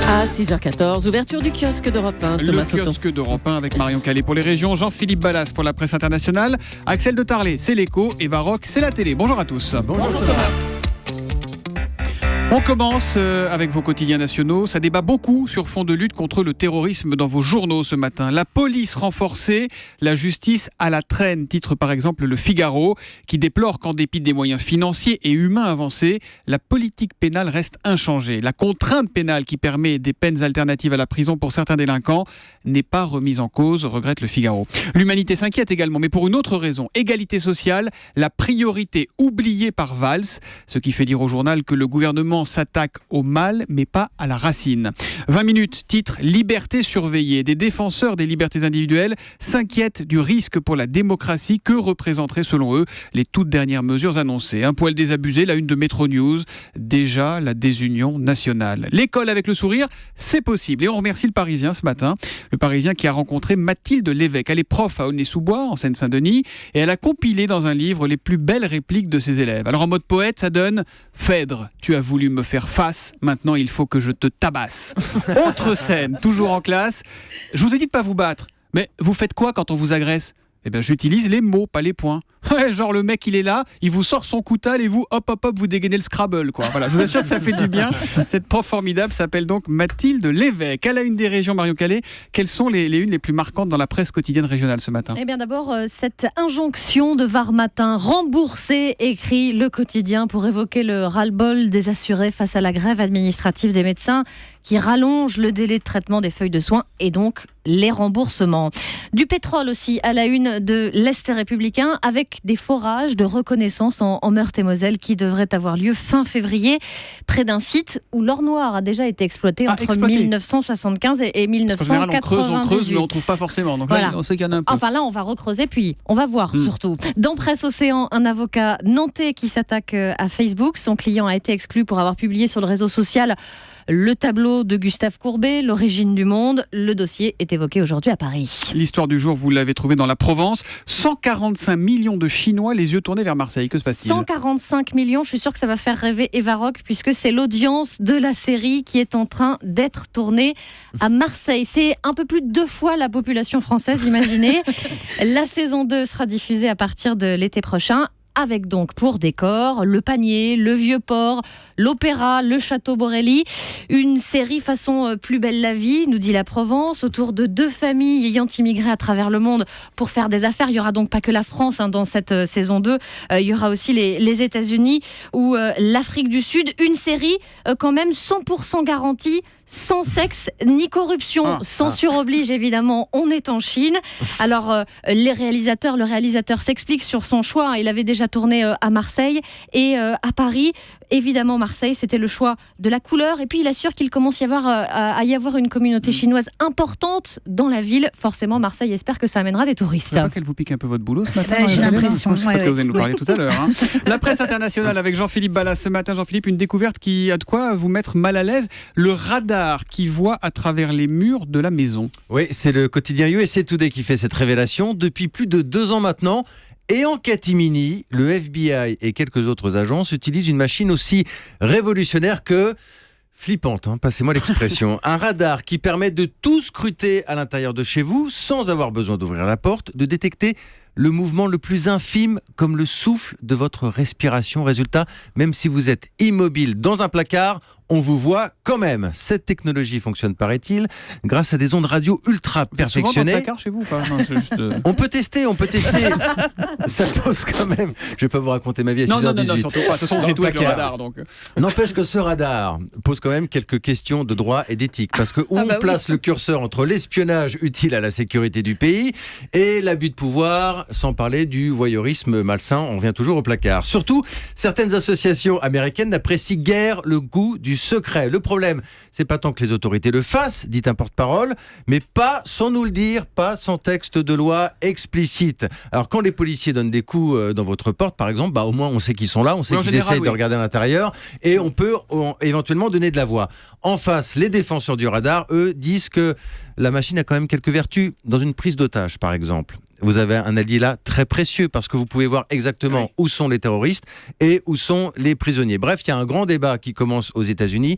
À 6h14, ouverture du kiosque d'Europe 1. Thomas Soto. Le kiosque d'Europe 1 avec Marion Calais pour les régions, Jean-Philippe Ballas pour la presse internationale, Axel de Tarlet, c'est l'écho, Eva Roch, c'est la télé. Bonjour à tous. Bonjour Thomas. On commence avec vos quotidiens nationaux. Ça débat beaucoup sur fond de lutte contre le terrorisme dans vos journaux ce matin. La police renforcée, la justice à la traîne. Titre par exemple Le Figaro, qui déplore qu'en dépit des moyens financiers et humains avancés, la politique pénale reste inchangée. La contrainte pénale qui permet des peines alternatives à la prison pour certains délinquants n'est pas remise en cause, regrette Le Figaro. L'humanité s'inquiète également, mais pour une autre raison. Égalité sociale, la priorité oubliée par Valls, ce qui fait dire au journal que le gouvernement s'attaque au mal, mais pas à la racine. 20 minutes, titre Liberté surveillée. Des défenseurs des libertés individuelles s'inquiètent du risque pour la démocratie que représenteraient selon eux les toutes dernières mesures annoncées. Un poil désabusé, la une de Métro News, déjà la désunion nationale. L'école avec le sourire, c'est possible. Et on remercie le Parisien ce matin, le Parisien qui a rencontré Mathilde Lévesque. Elle est prof à Aulnay-sous-Bois, en Seine-Saint-Denis, et elle a compilé dans un livre les plus belles répliques de ses élèves. Alors en mode poète, ça donne « Phèdre, tu as voulu me faire face, maintenant il faut que je te tabasse ». Autre scène, toujours en classe. Je vous ai dit de pas vous battre, mais vous faites quoi quand on vous agresse ? Eh bien, j'utilise les mots, pas les points. Ouais, genre le mec, il est là, il vous sort son coutal et vous, hop, vous dégainez le Scrabble, quoi. Voilà, je vous assure que ça fait du bien. Cette prof formidable s'appelle donc Mathilde Lévesque. À la une des régions, Marion Calais, quelles sont les unes les plus marquantes dans la presse quotidienne régionale ce matin ? Eh bien, d'abord, cette injonction de Var Matin, rembourser, écrit le quotidien pour évoquer le ras-le-bol des assurés face à la grève administrative des médecins qui rallonge le délai de traitement des feuilles de soins et donc les remboursements. Du pétrole aussi à la une de l'Est républicain avec des forages de reconnaissance en Meurthe-et-Moselle qui devraient avoir lieu fin février près d'un site où l'or noir a déjà été exploité entre 1975 et 1998. On creuse, mais on ne trouve pas forcément. Donc voilà. Là, on sait qu'il y en a un peu. Enfin là, on va recreuser, puis on va voir surtout. Dans Presse Océan, un avocat nantais qui s'attaque à Facebook. Son client a été exclu pour avoir publié sur le réseau social le tableau de Gustave Courbet, L'origine du monde. Le dossier est évoqué aujourd'hui à Paris. L'histoire du jour, vous l'avez trouvée dans la Provence. 145 millions de Chinois, les yeux tournés vers Marseille. Que se passe-t-il ? 145 millions, je suis sûre que ça va faire rêver Eva Roch, puisque c'est l'audience de la série qui est en train d'être tournée à Marseille. C'est un peu plus de 2 fois la population française, imaginez. La saison 2 sera diffusée à partir de l'été prochain. Avec donc pour décor le Panier, le Vieux-Port, l'Opéra, le Château Borelli. Une série façon Plus belle la vie, nous dit la Provence, autour de 2 familles ayant immigré à travers le monde pour faire des affaires. Il n'y aura donc pas que la France dans cette saison 2. Il y aura aussi les États-Unis ou l'Afrique du Sud. Une série quand même 100% garantie, sans sexe ni corruption. Censure oblige, évidemment, on est en Chine. Alors, le réalisateur s'explique sur son choix. Il avait déjà tourné à Marseille et à Paris. Évidemment, Marseille, c'était le choix de la couleur. Et puis, il assure qu'il commence à y avoir une communauté chinoise importante dans la ville. Forcément, Marseille espère que ça amènera des touristes. Vous savez pas qu'elle vous pique un peu votre boulot ce matin ? J'ai l'impression. Je sais pas que vous allez nous parler tout à l'heure. La presse internationale avec Jean-Philippe Ballas ce matin. Jean-Philippe, une découverte qui a de quoi vous mettre mal à l'aise. Le radar qui voit à travers les murs de la maison. Oui, c'est le quotidien USA Today qui fait cette révélation. Depuis plus de 2 ans maintenant, et en catimini, le FBI et quelques autres agences utilisent une machine aussi révolutionnaire que flippante, passez-moi l'expression. Un radar qui permet de tout scruter à l'intérieur de chez vous sans avoir besoin d'ouvrir la porte, de détecter le mouvement le plus infime comme le souffle de votre respiration. Résultat, même si vous êtes immobile dans un placard, on vous voit quand même. Cette technologie fonctionne, paraît-il, grâce à des ondes radio ultra perfectionnées. Souvent dans le placard chez vous ou pas ? Non, c'est juste... On peut tester. Ça pose quand même. Je vais pas vous raconter ma vie à 6h18. Non, surtout pas. De toute façon, c'est tout avec le radar. Donc. N'empêche que ce radar pose quand même quelques questions de droit et d'éthique. Parce que où on place le curseur entre l'espionnage utile à la sécurité du pays et l'abus de pouvoir, sans parler du voyeurisme malsain, on revient toujours au placard. Surtout, certaines associations américaines n'apprécient guère le goût du secret. Le problème, c'est pas tant que les autorités le fassent, dit un porte-parole, mais pas sans nous le dire, pas sans texte de loi explicite. Alors quand les policiers donnent des coups dans votre porte, par exemple, au moins on sait qu'ils sont là, on sait qu'ils essayent de regarder à l'intérieur et on peut éventuellement donner de la voix. En face, les défenseurs du radar, eux, disent que la machine a quand même quelques vertus dans une prise d'otage, par exemple. vous avez un allié là très précieux parce que vous pouvez voir exactement où sont les terroristes et où sont les prisonniers. Bref, il y a un grand débat qui commence aux États-Unis.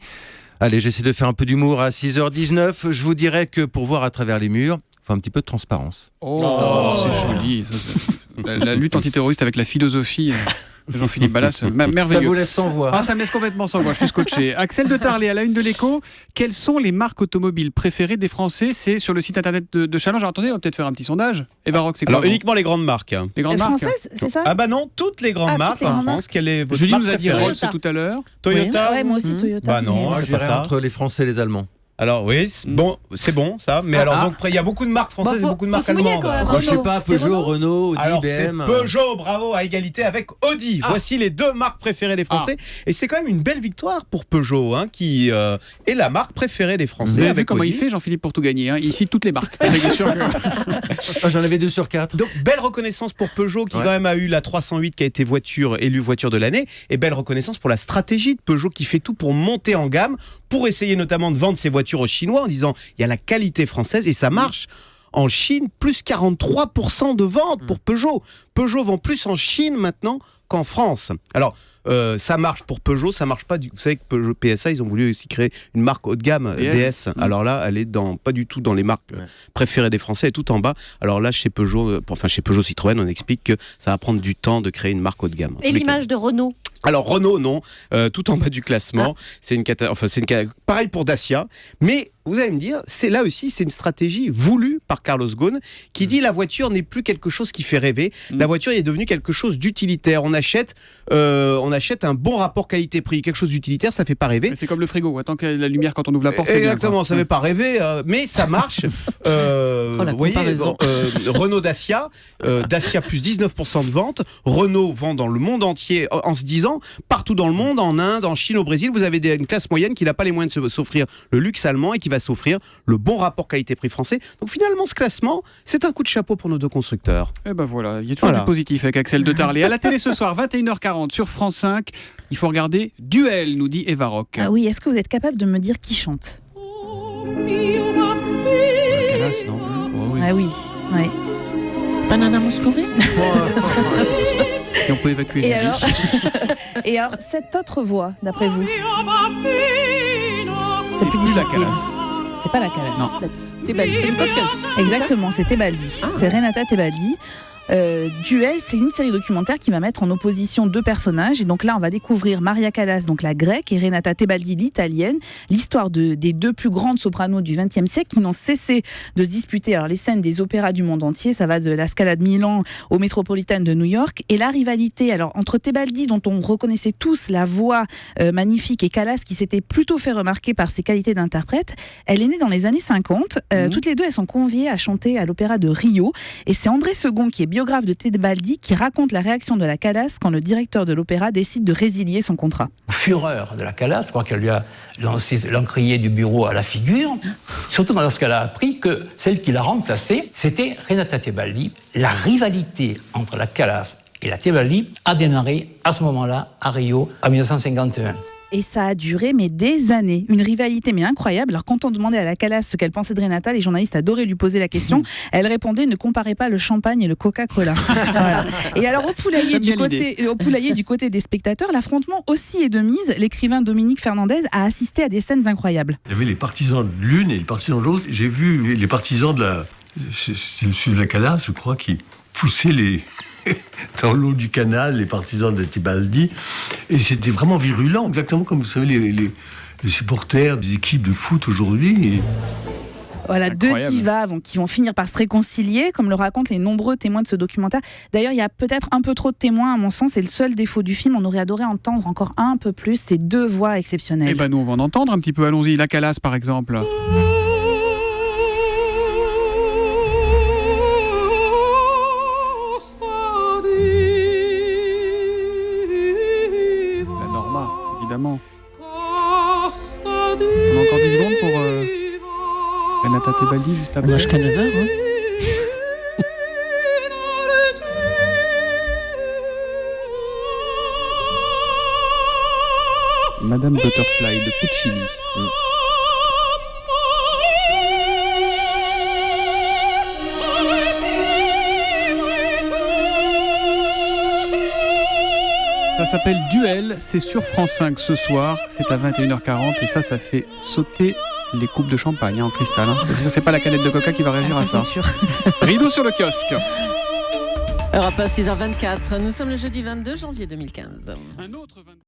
Allez, j'essaie de faire un peu d'humour à 6h19. Je vous dirais que pour voir à travers les murs, il faut un petit peu de transparence. C'est joli. La lutte antiterroriste avec la philosophie de Jean-Philippe Ballas, merveilleux. Ça vous laisse sans voix. Ça me laisse complètement sans voix, je suis scotché. Axel de Tarlé, à la une de l'Écho, quelles sont les marques automobiles préférées des Français? C'est sur le site internet de Challenge. Alors, attendez, on va peut-être faire un petit sondage. Eva Rock, c'est quoi? Alors, uniquement les grandes marques. Les grandes marques Françaises, c'est ça? Ah bah non, toutes les grandes marques en France. Quelle est votre Julie marque nous a dit préférée? Rolls tout à l'heure. Toyota. Ouais, moi aussi, Toyota. Bah non, Moi, c'est je pas dirais ça. entre les Français et les Allemands. Alors oui, c'est bon ça. Mais alors donc il y a beaucoup de marques françaises et beaucoup de marques allemandes. Je sais pas, C'est Peugeot, Renault, Audi, Alors c'est BM. Peugeot, bravo, à égalité avec Audi. Voici les deux marques préférées des Français. Et c'est quand même une belle victoire pour Peugeot, qui est la marque préférée des Français. Vous avez avec vu comment Audi. il fait, Jean-Philippe, pour tout gagner. Il cite toutes les marques. C'est sûr que- J'en avais 2 sur 4. Donc belle reconnaissance pour Peugeot qui quand même a eu la 308 qui a été élue voiture de l'année, et belle reconnaissance pour la stratégie de Peugeot qui fait tout pour monter en gamme, pour essayer notamment de vendre ses voitures aux Chinois en disant il y a la qualité française et ça marche. En Chine, plus 43% de ventes pour Peugeot. Peugeot vend plus en Chine maintenant qu'en France. Alors, ça marche pour Peugeot, ça marche pas. Vous savez que Peugeot PSA, ils ont voulu aussi créer une marque haut de gamme, DS. Alors là, elle est pas du tout dans les marques préférées des Français, elle est tout en bas. Alors là, chez Peugeot Citroën, on explique que ça va prendre du temps de créer une marque haut de gamme. Et l'image de Renault? Alors Renault, non, tout en bas du classement. C'est pareil pour Dacia, mais vous allez me dire, c'est une stratégie voulue par Carlos Ghosn qui dit la voiture n'est plus quelque chose qui fait rêver. La voiture est devenue quelque chose d'utilitaire. On achète un bon rapport qualité-prix, quelque chose d'utilitaire, ça fait pas rêver. C'est comme le frigo. Tant qu'il y a la lumière quand on ouvre la porte, c'est bien, Exactement, quoi. ça fait pas rêver, mais ça marche. la Vous voyez, comparaison. Renault Dacia, Dacia plus 19% de ventes. Renault vend dans le monde entier en se disant, partout dans le monde, en Inde, en Chine, au Brésil, vous avez une classe moyenne qui n'a pas les moyens de s'offrir le luxe allemand et qui va s'offrir le bon rapport qualité-prix français. Donc finalement, ce classement, c'est un coup de chapeau pour nos deux constructeurs. Et ben voilà, il y a toujours du positif avec Axel de Tarlé. À la télé ce soir, 21h40 sur France 5. Il faut regarder Duel, nous dit Eva Rock. Ah oui, est-ce que vous êtes capable de me dire qui chante? Calas, non? Oh, oui. Ah oui, ouais. C'est pas Nana Mouskouri? Si on peut évacuer Et Julie. alors, et alors, cette autre voix, d'après vous? C'est plus plus la difficile. Calas. C'est pas la Calas. Non. Tebaldi. C'est une podcast. Exactement, c'est Tebaldi. C'est Renata Tebaldi. Duel, c'est une série documentaire qui va mettre en opposition deux personnages. Et donc là, on va découvrir Maria Callas, donc la grecque, et Renata Tebaldi, l'italienne. L'histoire des deux plus grandes sopranos du XXe siècle qui n'ont cessé de se disputer. Alors, les scènes des opéras du monde entier, ça va de la Scala de Milan au Metropolitan de New York. Et la rivalité, alors, entre Tebaldi, dont on reconnaissait tous la voix magnifique, et Callas, qui s'était plutôt fait remarquer par ses qualités d'interprète, elle est née dans les années 50. Toutes les deux, elles sont conviées à chanter à l'opéra de Rio. Et c'est André Second, qui est biographe de Tebaldi, qui raconte la réaction de la Callas quand le directeur de l'opéra décide de résilier son contrat. Fureur de la Callas, je crois qu'elle lui a lancé l'encrier du bureau à la figure, surtout lorsqu'elle a appris que celle qui l'a remplacée, c'était Renata Tebaldi. La rivalité entre la Callas et la Tebaldi a démarré à ce moment-là, à Rio, en 1951. Et ça a duré des années, une rivalité incroyable. Alors quand on demandait à la Callas ce qu'elle pensait de Renata, les journalistes adoraient lui poser la question. Elle répondait: ne comparez pas le champagne et le Coca-Cola. Voilà. Et alors au poulailler du côté des spectateurs, l'affrontement aussi est de mise. L'écrivain Dominique Fernandez a assisté à des scènes incroyables. Il y avait les partisans de l'une et les partisans de l'autre. J'ai vu les partisans de la Callas, je crois, qui poussaient dans l'eau du canal, les partisans de Tebaldi. Et c'était vraiment virulent, exactement comme vous savez les supporters des équipes de foot aujourd'hui. Et... Voilà, Incroyable. deux divas qui vont finir par se réconcilier, comme le racontent les nombreux témoins de ce documentaire. D'ailleurs, il y a peut-être un peu trop de témoins, à mon sens. C'est le seul défaut du film. On aurait adoré entendre encore un peu plus ces deux voix exceptionnelles. Eh ben nous, on va en entendre un petit peu. Allons-y, la Calas, par exemple. La Norma, évidemment. On a encore 10 secondes pour Renata Tebaldi, juste après. On a jusqu'à 9h. Hein. Madame Butterfly de Puccini. Ça s'appelle Duel, c'est sur France 5 ce soir, c'est à 21h40 et ça fait sauter les coupes de champagne en cristal. C'est pas la canette de coca qui va réagir à ça. C'est sûr. Rideau sur le kiosque. Europe 1, 6h24. Nous sommes le jeudi 22 janvier 2015. Un autre 22